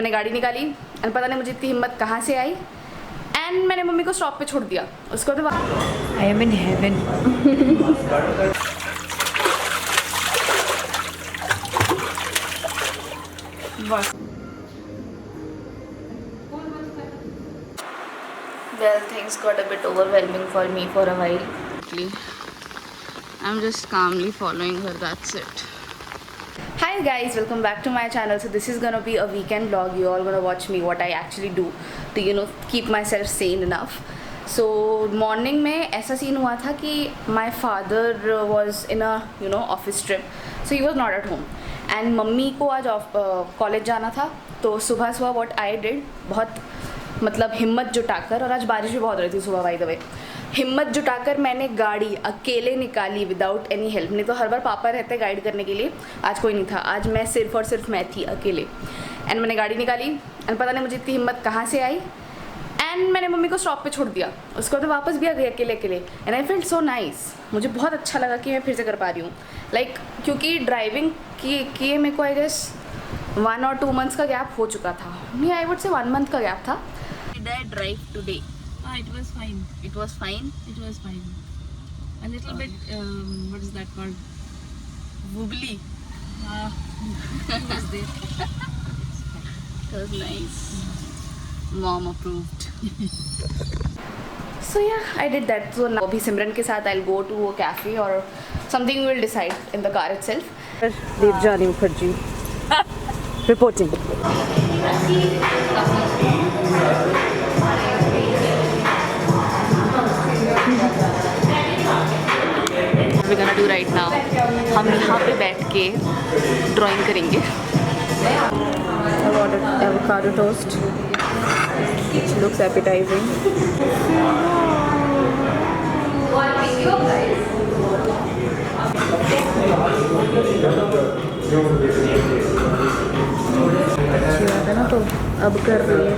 मैंने गाड़ी निकाली एंड पता नहीं मुझे इतनी हिम्मत कहाँ से आई एंड मैंने मम्मी को स्टॉप पे छोड़ दिया। उसको तो I am in heaven. Well, things got a bit overwhelming for me for a while. I'm just calmly following her, that's it. Hi guys, welcome back to my channel. So this is gonna be a weekend vlog. You all gonna watch me what I actually do to keep myself sane enough. So morning में ऐसा scene हुआ था कि my father was in a office trip, so he was not at home. And mummy को आज college जाना था, तो सुबह सुबह what I did, बहुत मतलब हिम्मत जुटाकर, और आज बारिश भी बहुत हो रही थी सुबह बाय द वे, हिम्मत जुटाकर मैंने गाड़ी अकेले निकाली विदाउट एनी हेल्प। नहीं तो हर बार पापा रहते गाइड करने के लिए, आज कोई नहीं था, आज मैं सिर्फ और सिर्फ मैं थी अकेले। एंड मैंने गाड़ी निकाली एंड पता नहीं मुझे इतनी हिम्मत कहाँ से आई एंड मैंने मम्मी को स्टॉप पे छोड़ दिया। उसको तो वापस भी आ गई अकेले अकेले and I felt so nice. मुझे बहुत अच्छा लगा कि मैं फिर से कर पा रही हूँ, लाइक क्योंकि ड्राइविंग किए मेरे को आई गेस 1 or 2 months का गैप हो चुका था। नहीं, आई वुड से 1 month का गैप था। Did I drive today? It was fine. It was fine. It was fine. A little bit, what is that called? Wobbly. It was there. It was nice. Mom approved. So yeah, I did that. So now अभी सिमरन के साथ I'll go to a cafe or something we will decide in the car itself. Devjani Mukherjee. Reporting. We're gonna do right now. हम यहाँ पे बैठ के drawing करेंगे। I ordered avocado toast, which looks appetizing. अच्छी बात है ना, तो अब कर रही है।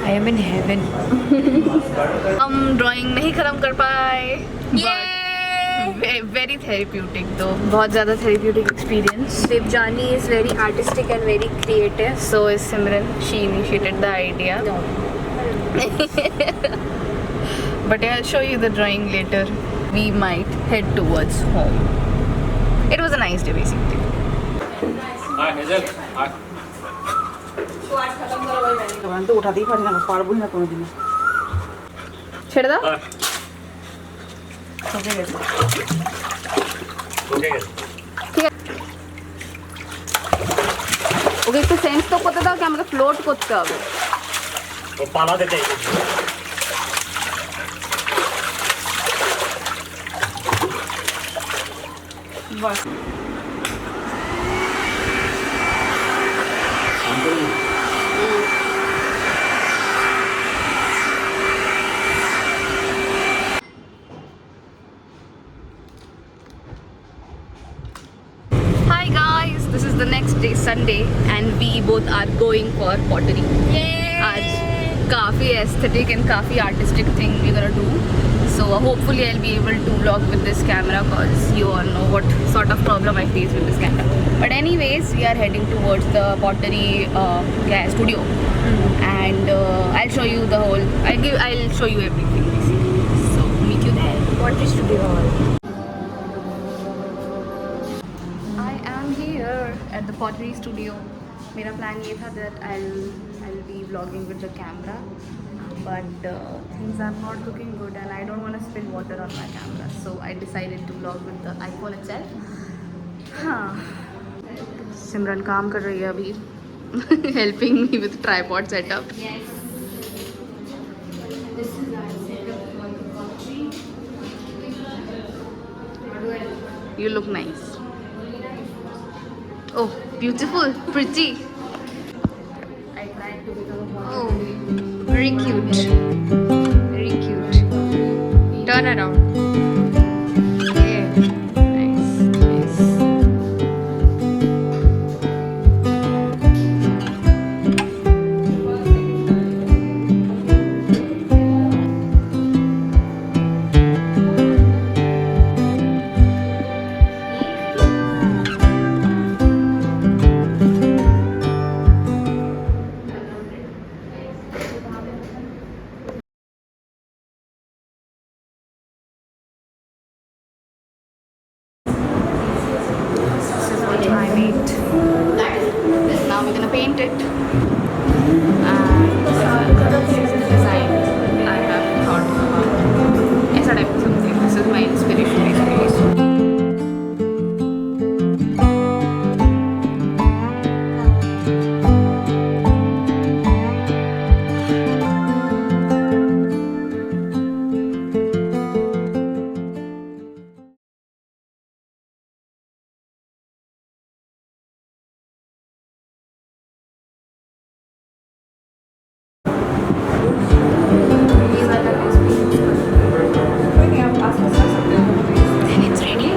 I am in heaven. हम ड्राइंग नहीं खत्म कर पाए। वेरी थेरेप्यूटिक, तो बहुत ज़्यादा therapeutic experience. Devjani is very artistic and very creative. So is Simran. She initiated the idea. No. But I'll show you the drawing later. We might head towards home. It was a nice day basically. तो उठाতেই পারি না, পারবোই না কোনোদিন। ছেড়ে দাও। ওকে গেছে। ঠিক আছে, ওকে একটু সেন্স তো করতে দাও কি আমাকে ফ্লোট করতে হবে। ও পালাতে চাইছে। বাস Hi guys, this is the next day, Sunday, and we both are going for pottery. आज काफ़ी aesthetic and काफ़ी artistic thing we're gonna do. So hopefully I'll be able to vlog with this camera because you all know what sort of problem I face with this camera. But anyways, we are heading towards the pottery studio, and I'll show you the whole. I'll show you everything basically. So meet you there. Pottery studio hall. I am here at the pottery studio. मेरा plan ये था that I'll be vlogging with the camera, but things are not looking good and I don't want to spill water on my camera, so I decided to vlog with the iPhone itself. हाँ, सिमरन काम कर रही है अभी, helping me with tripod setup. Yes. This is our setup for the pottery. You look nice. Oh, beautiful, pretty. I tried to become a Oh, very cute. Very cute. Turn around. Yeah. nice, nice. it. And this is the design I have thought about. ऐसा type of something. This is my inspiration basically. Then it's ready.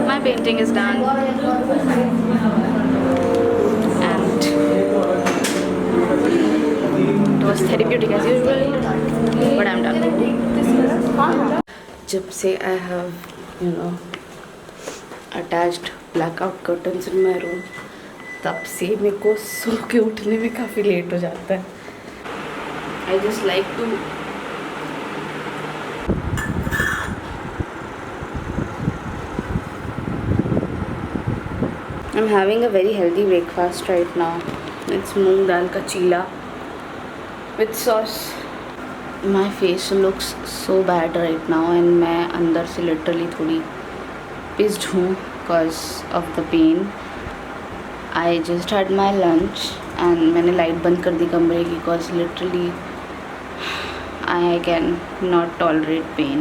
My painting is done, and it was therapeutic as usual, but I'm done. जब से I have, you know, attached blackout curtains in my room, तब से मेरे को सो के उठने में काफ़ी लेट हो जाता है. I just like to I'm having a very healthy breakfast right now. It's moong dal ka chila with sauce. My face looks so bad right now and मैं अंदर से literally थोड़ी pissed हूँ because of the pain. I just had my lunch and मैंने light बंद कर दी कमरे की because literally I can not tolerate pain.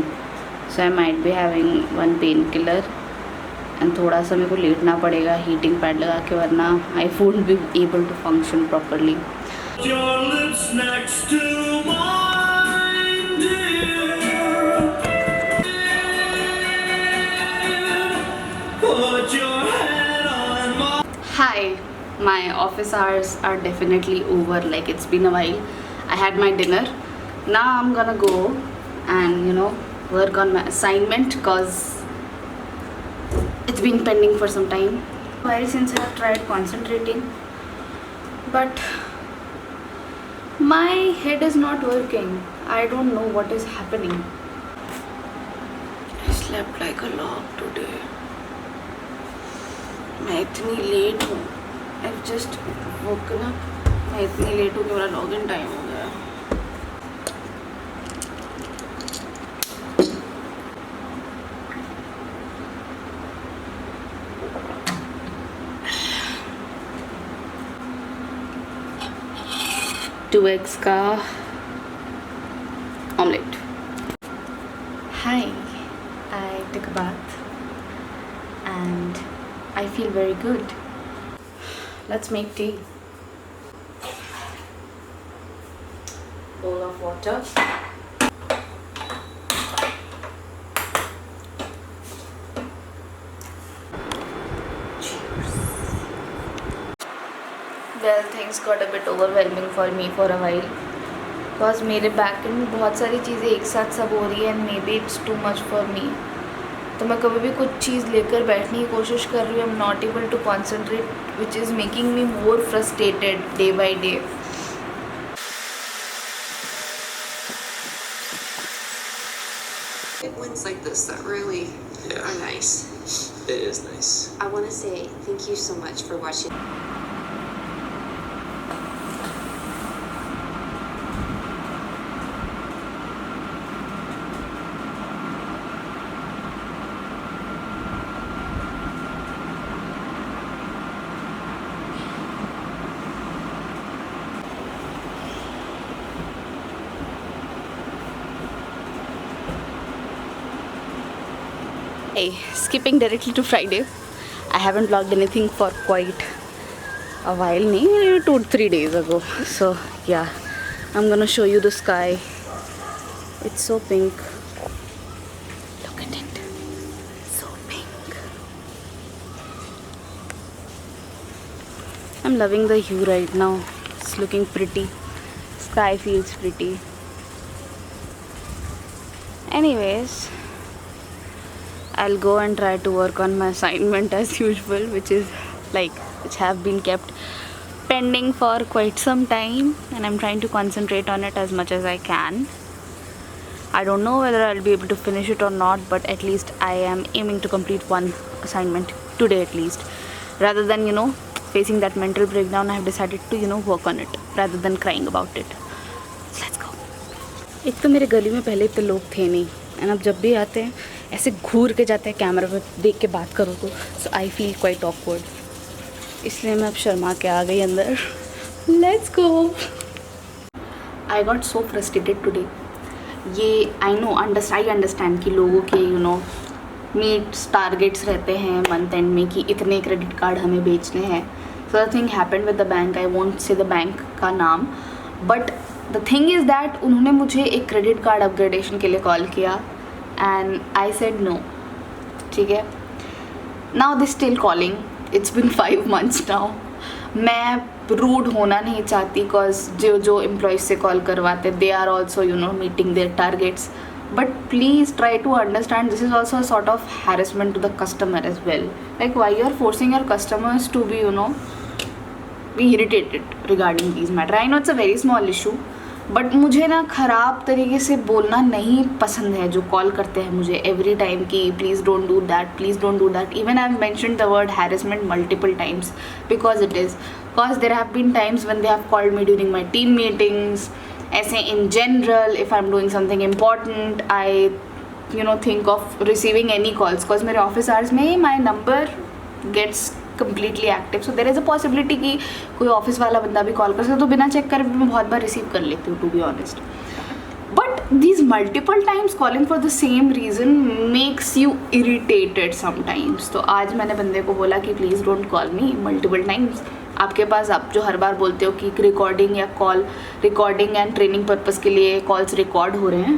So I might be having one painkiller. And थोड़ा सा मेरे को लेटना पड़ेगा हीटिंग पैड लगा के, वरना I won't be able to function properly. Hi, my office hours are definitely over. Like it's been a while. I had my dinner. Now I'm gonna go and work on my assignment because it's been pending for some time. While since I have tried concentrating, but my head is not working. I don't know what is happening. I slept like a log today. मैं इतनी late हूँ. I've just woken up. मैं इतनी late हूँ कि मेरा login time हो गया. टू एग्स का omelette. Hi, I took a bath and I feel very good. Let's make tea. Bowl of water. Well, things got a bit overwhelming for me for a while because मेरे back and में बहुत सारी चीज़ें एक साथ सब हो रही है and may be it's too much for me. तो मैं कभी भी कुछ चीज़ लेकर बैठने की कोशिश कर रही हूँ. I am not able to concentrate which is making me more frustrated day by day. Ones like this that really are nice. It is nice. I want to say thank you so much for watching. Hey, skipping directly to Friday. I haven't vlogged anything for quite a while, maybe 2-3 days ago. So yeah, I'm gonna show you the sky. It's so pink. Look at it. So pink. I'm loving the hue right now. It's looking pretty. Sky feels pretty. Anyways, I'll go and try to work on my assignment as usual, which have been kept pending for quite some time, and I'm trying to concentrate on it as much as I can. I don't know whether I'll be able to finish it or not, but at least I am aiming to complete one assignment today at least. Rather than, facing that mental breakdown, I have decided to, work on it rather than crying about it. So let's go. एक तो मेरे गली में पहले इतने लोग थे नहीं, एंड अब जब भी आते हैं ऐसे घूर के जाते हैं कैमरा पे देख के बात करो तो, सो आई फील क्वाइट ऑकवर्ड. इसलिए मैं अब शर्मा के आ गई अंदर. Let's go. I got so frustrated today. ये आई अंडरस्टैंड कि लोगों के मीट्स टारगेट्स रहते हैं मंथ एंड में कि इतने क्रेडिट कार्ड हमें बेचने हैं. So the thing happened with the bank. I won't say the bank का नाम, but the thing is that उन्होंने मुझे एक क्रेडिट कार्ड अपग्रेडेशन के लिए कॉल किया एंड आई सेड नो. ठीक है, now this still calling. It's been 5 months now. मैं रूड होना नहीं चाहती बिकॉज जो एम्प्लॉयज़ से कॉल करवाते they are also meeting their targets, but please try to understand this is also a sort of harassment to the customer as well. Like why you are forcing your customers to be be irritated regarding these matter. I know it's a very small issue, but मुझे ना ख़राब तरीके से बोलना नहीं पसंद है. जो कॉल करते हैं मुझे एवरी टाइम कि please don't do that, please don't do that. Even I have mentioned the word harassment multiple times because it is. Because there have been times when they have called me during my team meetings. ऐसे in general if I am doing something important I think of receiving any calls because मेरे office hours में my number gets completely active. So there is a possibility कि कोई office वाला बंदा भी call कर सकता, तो बिना चेक करे भी मैं बहुत बार रिसीव कर लेती हूँ to be honest. But these multiple times calling for the same reason makes you irritated sometimes. तो आज मैंने बंदे को बोला कि please don't call me multiple times. आपके पास आप जो हर बार बोलते हो कि रिकॉर्डिंग या call recording and training purpose के लिए कॉल्स रिकॉर्ड हो रहे हैं,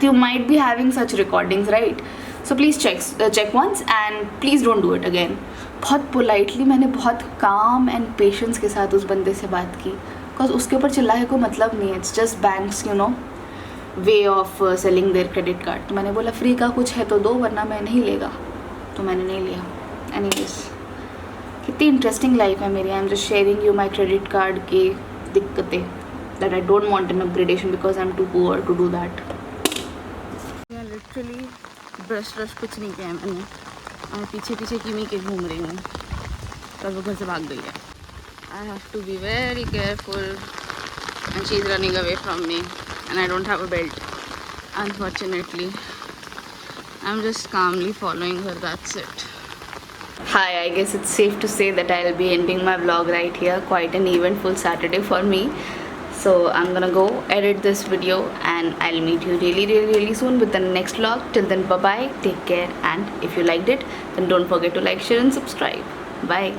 तो you might be having such recordings right. So please check once and please don't do it again. बहुत पोलाइटली मैंने बहुत काम एंड पेशेंस के साथ उस बंदे से बात की बिकॉज उसके ऊपर चिल्लाने को मतलब नहीं है. It's just banks way of selling their credit card. तो मैंने बोला फ्री का कुछ है तो दो, वरना मैं नहीं लेगा. तो मैंने नहीं लिया. एनीवेज, कितनी इंटरेस्टिंग लाइफ है मेरी. I am just sharing you my credit card की दिक्कतें that I don't want an upgradation because I am too poor to do that. Literally brush कुछ नहीं किया है मैंने. और पीछे पीछे कीमी के घूम रही हूँ तब वो घर से भाग गई है. I have to be very careful and she is running away from me and I don't have a belt unfortunately. I am just calmly following her, that's it. Hi, I guess it's safe to say that I'll be ending my vlog right here. Quite an eventful Saturday for me. So I'm gonna go edit this video and I'll meet you really soon with the next vlog. Till then, bye bye, take care, and if you liked it then don't forget to like, share and subscribe. Bye.